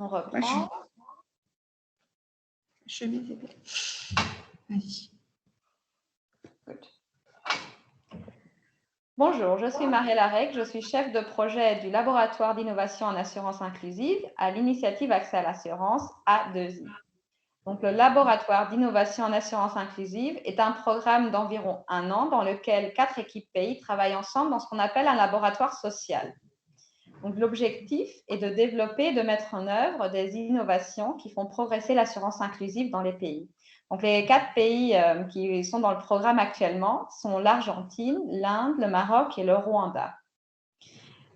On reprend. Chemise. Vas-y. Bonjour, je suis Marielle Arec, je suis chef de projet du laboratoire d'innovation en assurance inclusive à l'initiative Accès à l'assurance A2I. Donc, le laboratoire d'innovation en assurance inclusive est un programme d'environ 1 an dans lequel 4 équipes pays travaillent ensemble dans ce qu'on appelle un laboratoire social. Donc, l'objectif est de développer et de mettre en œuvre des innovations qui font progresser l'assurance inclusive dans les pays. Donc, les 4 pays qui sont dans le programme actuellement sont l'Argentine, l'Inde, le Maroc et le Rwanda.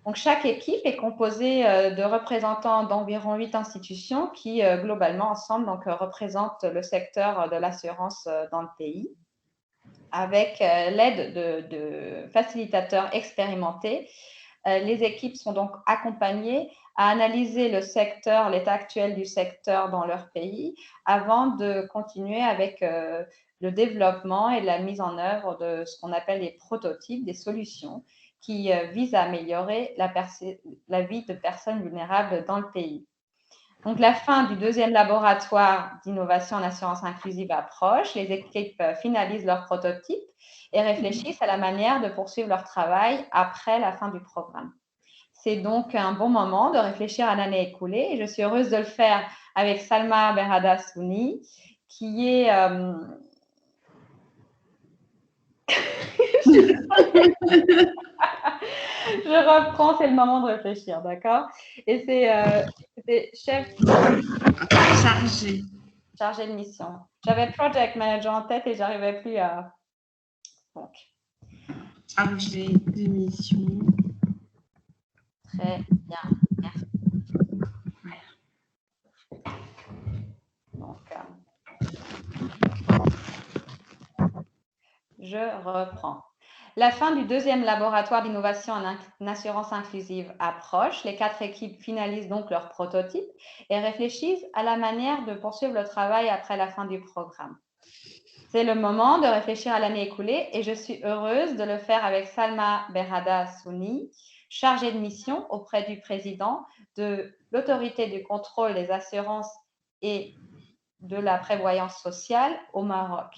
Donc, chaque équipe est composée de représentants d'environ 8 institutions qui, globalement, ensemble, représentent le secteur de l'assurance dans le pays, avec l'aide de facilitateurs expérimentés. Les équipes sont donc accompagnées à analyser le secteur, l'état actuel du secteur dans leur pays, avant de continuer avec le développement et la mise en œuvre de ce qu'on appelle les prototypes, des solutions qui visent à améliorer la vie de personnes vulnérables dans le pays. Donc, la fin du 2e laboratoire d'innovation en assurance inclusive approche. Les équipes finalisent leurs prototypes et réfléchissent à la manière de poursuivre leur travail après la fin du programme. C'est donc un bon moment de réfléchir à l'année écoulée et je suis heureuse de le faire avec Salma Berhadassouni, qui est... Je reprends, c'est le moment de réfléchir, d'accord? Et c'est chef chargé de mission. J'avais project manager en tête et j'arrivais plus à... Donc. Chargé de mission. Très bien, merci. Donc, je reprends. La fin du 2e laboratoire d'innovation en assurance inclusive approche. Les 4 équipes finalisent donc leur prototype et réfléchissent à la manière de poursuivre le travail après la fin du programme. C'est le moment de réfléchir à l'année écoulée et je suis heureuse de le faire avec Salma Berhadassouni, chargée de mission auprès du président de l'autorité du contrôle des assurances et de la prévoyance sociale au Maroc.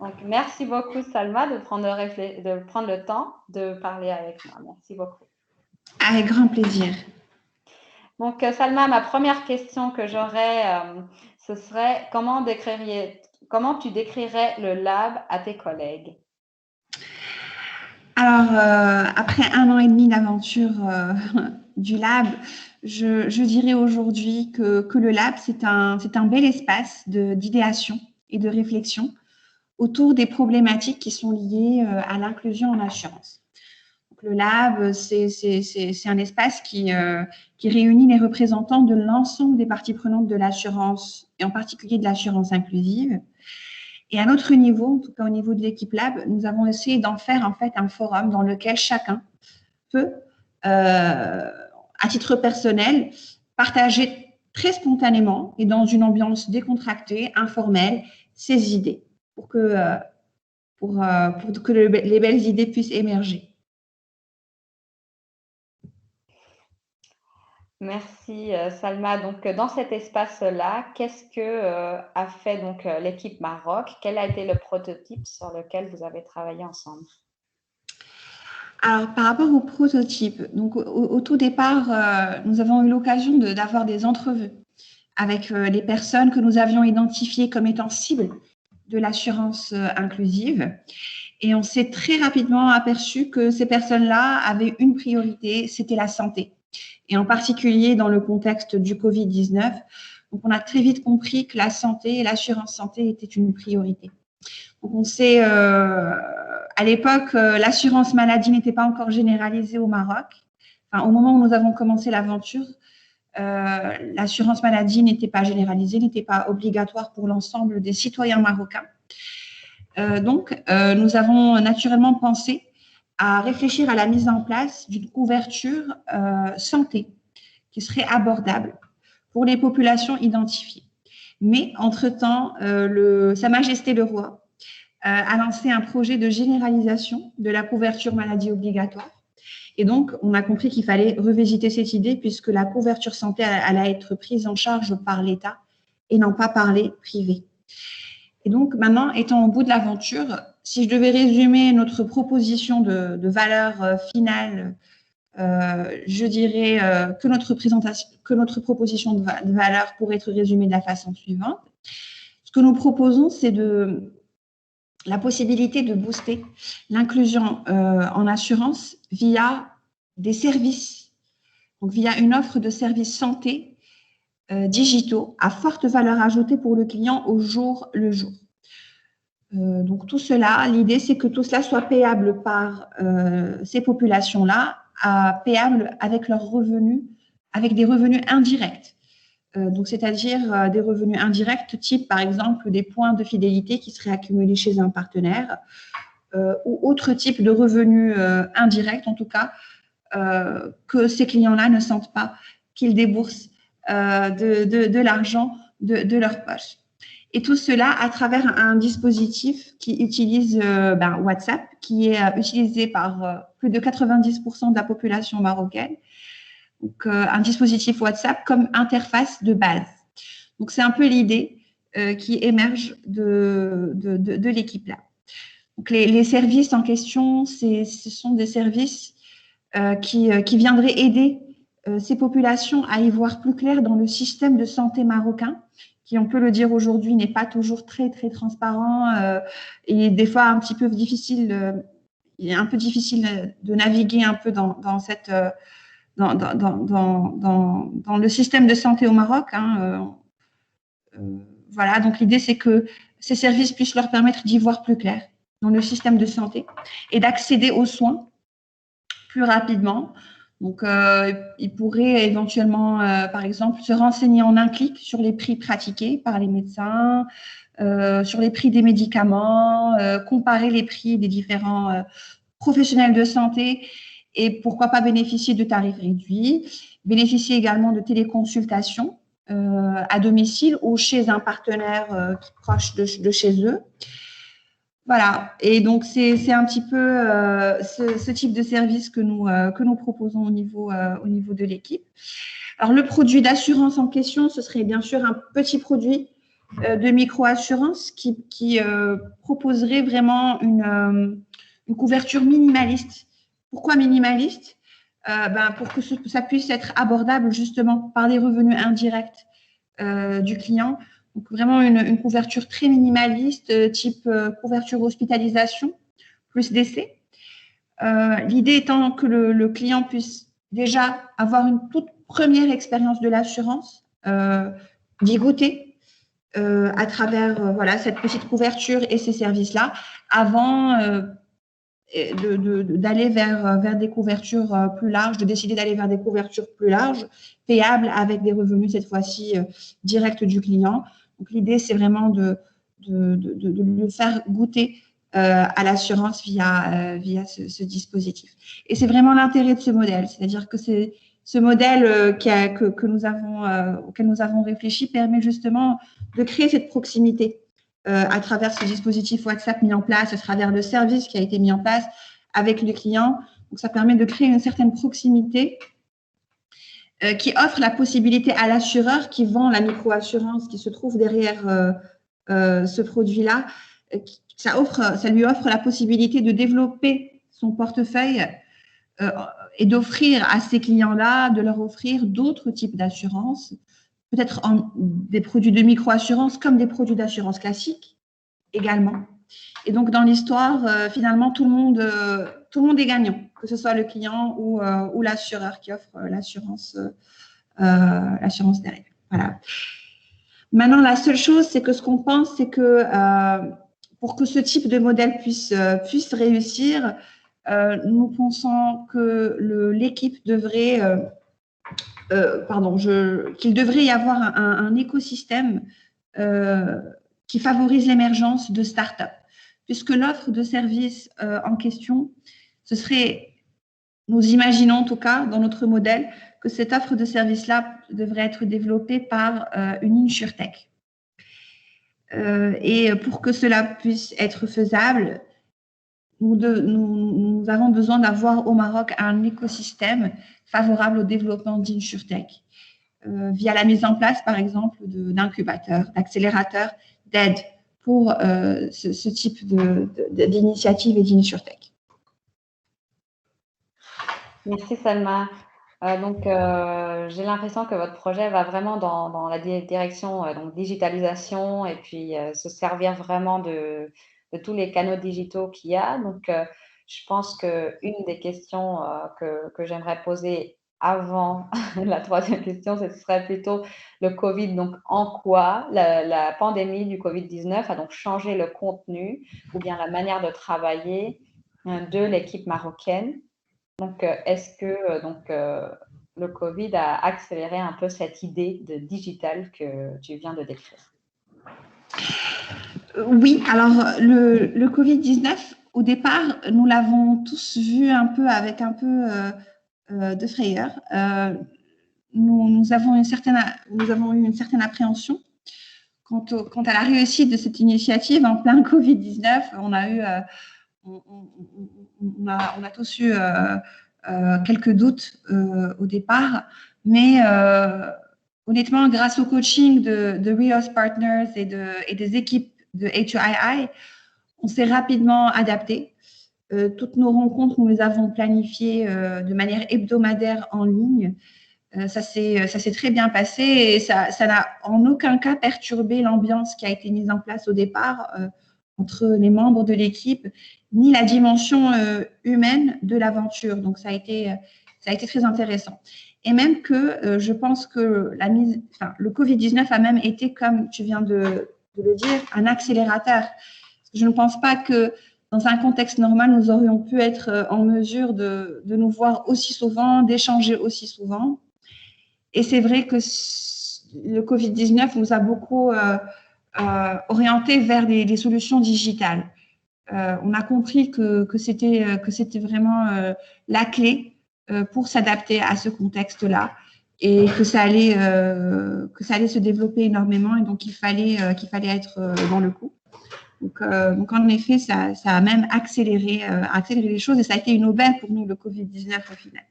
Donc, merci beaucoup, Salma, de prendre le temps de parler avec moi. Merci beaucoup. Avec grand plaisir. Donc, Salma, ma première question que j'aurais, ce serait comment tu décrirais le lab à tes collègues? Alors, après 1 an et demi d'aventure du lab, je dirais aujourd'hui que le lab, c'est un bel espace d'idéation et de réflexion autour des problématiques qui sont liées à l'inclusion en assurance. Donc, le lab, c'est un espace qui réunit les représentants de l'ensemble des parties prenantes de l'assurance, et en particulier de l'assurance inclusive. Et à notre niveau, en tout cas au niveau de l'équipe lab, nous avons essayé d'en faire en fait un forum dans lequel chacun peut, à titre personnel, partager très spontanément et dans une ambiance décontractée, informelle, ses idées pour que les belles idées puissent émerger. Merci Salma. Donc dans cet espace-là, qu'est-ce que a fait donc l'équipe Maroc? Quel a été le prototype sur lequel vous avez travaillé ensemble? Alors par rapport au prototype, donc au tout départ, nous avons eu l'occasion d'avoir des entrevues avec les personnes que nous avions identifiées comme étant cibles de l'assurance inclusive. Et on s'est très rapidement aperçu que ces personnes-là avaient une priorité, c'était la santé. Et en particulier dans le contexte du Covid-19. Donc, on a très vite compris que la santé et l'assurance santé étaient une priorité. Donc, on sait, à l'époque, l'assurance maladie n'était pas encore généralisée au Maroc. Enfin, au moment où nous avons commencé l'aventure, l'assurance maladie n'était pas généralisée, n'était pas obligatoire pour l'ensemble des citoyens marocains. Donc, nous avons naturellement pensé à réfléchir à la mise en place d'une couverture santé qui serait abordable pour les populations identifiées. Mais, entre-temps, Sa Majesté le Roi a lancé un projet de généralisation de la couverture maladie obligatoire. Et donc, on a compris qu'il fallait revisiter cette idée puisque la couverture santé allait être prise en charge par l'État et non pas par les privés. Et donc, maintenant, étant au bout de l'aventure, si je devais résumer notre proposition de valeur finale, je dirais que notre proposition de valeur pourrait être résumée de la façon suivante. Ce que nous proposons, c'est la possibilité de booster l'inclusion en assurance via des services, donc via une offre de services santé digitaux à forte valeur ajoutée pour le client au jour le jour. Donc tout cela, l'idée c'est que tout cela soit payable par ces populations-là, payable avec leurs revenus, avec des revenus indirects. Donc c'est-à-dire des revenus indirects, type par exemple des points de fidélité qui seraient accumulés chez un partenaire, ou autre type de revenus indirects en tout cas, que ces clients-là ne sentent pas qu'ils déboursent de l'argent de leur poche. Et tout cela à travers un dispositif qui utilise WhatsApp, qui est utilisé par plus de 90% de la population marocaine. Donc, un dispositif WhatsApp comme interface de base. Donc, c'est un peu l'idée qui émerge de l'équipe-là. Donc, les services en question, ce sont des services qui viendraient aider ces populations à y voir plus clair dans le système de santé marocain, qui, on peut le dire aujourd'hui, n'est pas toujours très, très transparent et des fois un petit peu difficile, il est un peu difficile de naviguer un peu dans le système de santé au Maroc. Voilà, donc l'idée, c'est que ces services puissent leur permettre d'y voir plus clair dans le système de santé et d'accéder aux soins plus rapidement. Donc, ils pourraient éventuellement, par exemple, se renseigner en un clic sur les prix pratiqués par les médecins, sur les prix des médicaments, comparer les prix des différents professionnels de santé et pourquoi pas bénéficier de tarifs réduits, bénéficier également de téléconsultations à domicile ou chez un partenaire proche de chez eux. Voilà, et donc c'est un petit peu ce type de service que nous proposons au niveau de l'équipe. Alors, le produit d'assurance en question, ce serait bien sûr un petit produit de micro-assurance qui proposerait vraiment une couverture minimaliste. Pourquoi minimaliste? Pour que ça puisse être abordable justement par des revenus indirects du client. Donc, vraiment une couverture très minimaliste, type couverture hospitalisation, plus décès. L'idée étant que le client puisse déjà avoir une toute première expérience de l'assurance, d'y goûter à travers cette petite couverture et ces services-là, avant d'aller vers des couvertures plus larges, de décider d'aller vers des couvertures plus larges, payables avec des revenus cette fois-ci directs du client. Donc, l'idée, c'est vraiment de le faire goûter à l'assurance via ce dispositif. Et c'est vraiment l'intérêt de ce modèle, c'est-à-dire que c'est ce modèle auquel nous avons réfléchi permet justement de créer cette proximité à travers ce dispositif WhatsApp mis en place, à travers le service qui a été mis en place avec le client. Donc, ça permet de créer une certaine proximité qui offre la possibilité à l'assureur qui vend la micro-assurance qui se trouve derrière ce produit-là, ça lui offre la possibilité de développer son portefeuille et d'offrir à ces clients-là, de leur offrir d'autres types d'assurances, peut-être des produits de micro-assurance comme des produits d'assurance classique également. Et donc, dans l'histoire, finalement, tout le monde est gagnant, que ce soit le client ou l'assureur qui offre l'assurance derrière. Voilà. Maintenant, la seule chose, c'est que ce qu'on pense, c'est que pour que ce type de modèle puisse réussir, nous pensons que l'équipe devrait, qu'il devrait y avoir un écosystème qui favorise l'émergence de start-up, puisque l'offre de services en question, nous imaginons en tout cas dans notre modèle que cette offre de services-là devrait être développée par une insurtech. Et pour que cela puisse être faisable, nous nous avons besoin d'avoir au Maroc un écosystème favorable au développement d'InsurTech via la mise en place, par exemple, d'incubateurs, d'accélérateurs, d'aides pour ce type d'initiative et d'InsurTech. Merci Salma. J'ai l'impression que votre projet va vraiment dans la direction donc digitalisation et puis se servir vraiment de tous les canaux digitaux qu'il y a. Je pense qu'une des questions que j'aimerais poser avant la troisième question, ce serait plutôt le Covid. Donc, en quoi la pandémie du Covid-19 a donc changé le contenu ou bien la manière de travailler de l'équipe marocaine? Est-ce que le Covid a accéléré un peu cette idée de digital que tu viens de décrire? Oui, alors le Covid-19, au départ, nous l'avons tous vu un peu avec un peu de frayeur. Nous avons eu une certaine appréhension quant à la réussite de cette initiative en plein Covid-19. On a tous eu quelques doutes au départ, mais honnêtement, grâce au coaching de Rios Partners et des équipes de HUII, on s'est rapidement adapté. Toutes nos rencontres, nous les avons planifiées de manière hebdomadaire en ligne. Ça s'est très bien passé et ça n'a en aucun cas perturbé l'ambiance qui a été mise en place au départ entre les membres de l'équipe, ni la dimension humaine de l'aventure. Donc, ça a été très intéressant. Et même que je pense que le Covid-19 a même été, comme tu viens de le dire, un accélérateur. Je ne pense pas que dans un contexte normal, nous aurions pu être en mesure de nous voir aussi souvent, d'échanger aussi souvent. Et c'est vrai que le Covid-19 nous a beaucoup orientés vers des solutions digitales. On a compris que c'était vraiment la clé pour s'adapter à ce contexte-là et que ça allait se développer énormément et donc il fallait être dans le coup. Donc en effet, ça a même accéléré les choses et ça a été une aubaine pour nous, le Covid-19 au final.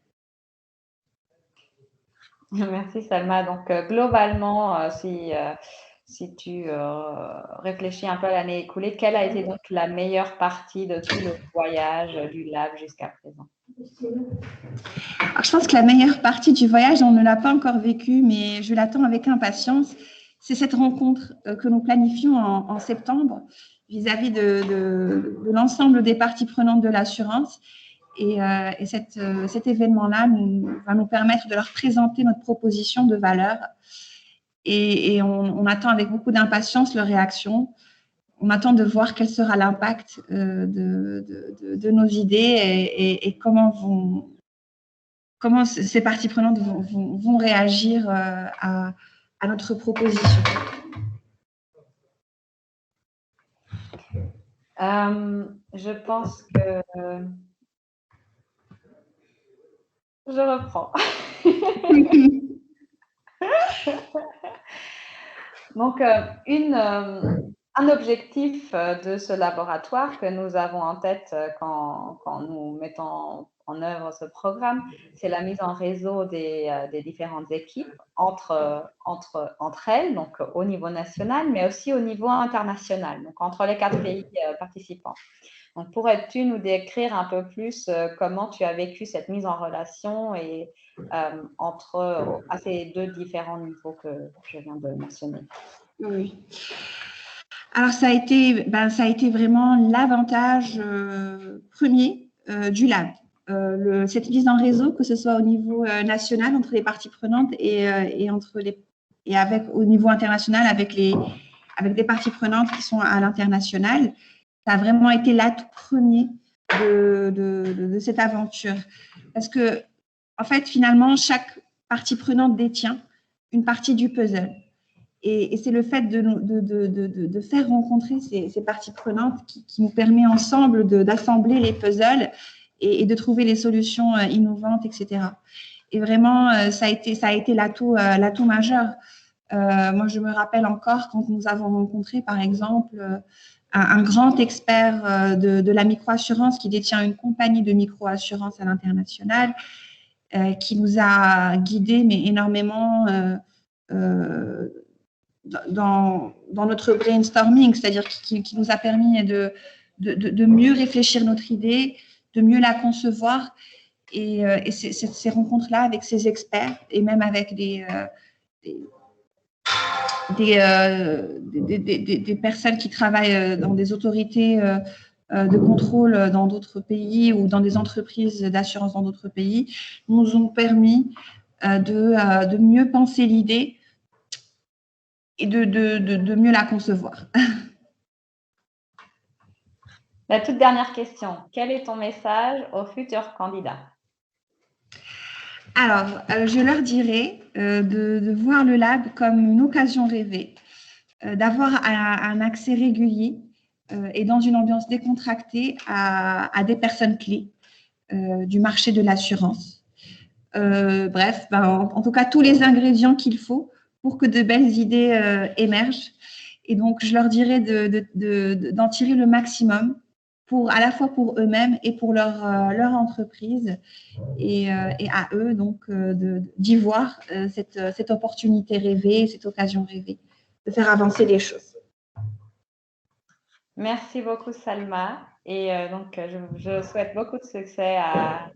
Merci Salma. Globalement, si tu réfléchis un peu à l'année écoulée, quelle a été donc la meilleure partie de tout le voyage du lab jusqu'à présent? Alors, je pense que la meilleure partie du voyage, on ne l'a pas encore vécue, mais je l'attends avec impatience. C'est cette rencontre que nous planifions en septembre vis-à-vis de l'ensemble des parties prenantes de l'assurance. Et cet événement-là va nous permettre de leur présenter notre proposition de valeur. Et on attend avec beaucoup d'impatience leur réaction. On attend de voir quel sera l'impact de nos idées et comment ces parties prenantes vont réagir à notre proposition. Je pense que je reprends. Donc, un objectif de ce laboratoire que nous avons en tête quand nous mettons en œuvre ce programme, c'est la mise en réseau des différentes équipes entre elles, donc au niveau national, mais aussi au niveau international, donc entre les 4 pays participants. Donc, pourrais-tu nous décrire un peu plus comment tu as vécu cette mise en relation et à ces 2 différents niveaux que je viens de mentionner? Oui. Alors, ça a été vraiment l'avantage premier du lab. Cette mise en réseau, que ce soit au niveau national entre les parties prenantes et au niveau international avec des parties prenantes qui sont à l'international, ça a vraiment été l'atout premier de cette aventure. Parce que, en fait, finalement, chaque partie prenante détient une partie du puzzle. Et c'est le fait de faire rencontrer ces parties prenantes qui nous permet ensemble d'assembler les puzzles et de trouver les solutions innovantes, etc. Et vraiment, ça a été l'atout majeur. Moi, je me rappelle encore quand nous avons rencontré, par exemple, un grand expert de la microassurance qui détient une compagnie de microassurance à l'international, qui nous a guidés mais énormément dans notre brainstorming, c'est-à-dire qui nous a permis de mieux réfléchir notre idée, de mieux la concevoir. Et ces rencontres-là avec ces experts et même avec des personnes qui travaillent dans des autorités de contrôle dans d'autres pays ou dans des entreprises d'assurance dans d'autres pays, nous ont permis de mieux penser l'idée et de mieux la concevoir. La toute dernière question. Quel est ton message aux futurs candidats? Alors, je leur dirais de voir le lab comme une occasion rêvée, d'avoir un accès régulier et dans une ambiance décontractée à des personnes clés du marché de l'assurance. Bref, en tout cas, tous les ingrédients qu'il faut pour que de belles idées émergent. Et donc, je leur dirais d'en tirer le maximum à la fois pour eux-mêmes et pour leur entreprise. Et à eux, donc, d'y voir cette opportunité rêvée, cette occasion rêvée, de faire avancer les choses. Merci beaucoup, Salma. Et donc, je souhaite beaucoup de succès à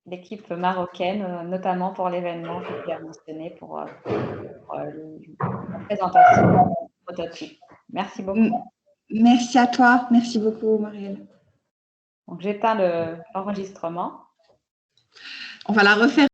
l'équipe marocaine, notamment pour l'événement que tu as mentionné pour la présentation du prototype. Merci beaucoup. Merci à toi. Merci beaucoup, Marielle. Donc, j'éteins l'enregistrement. On va la refaire.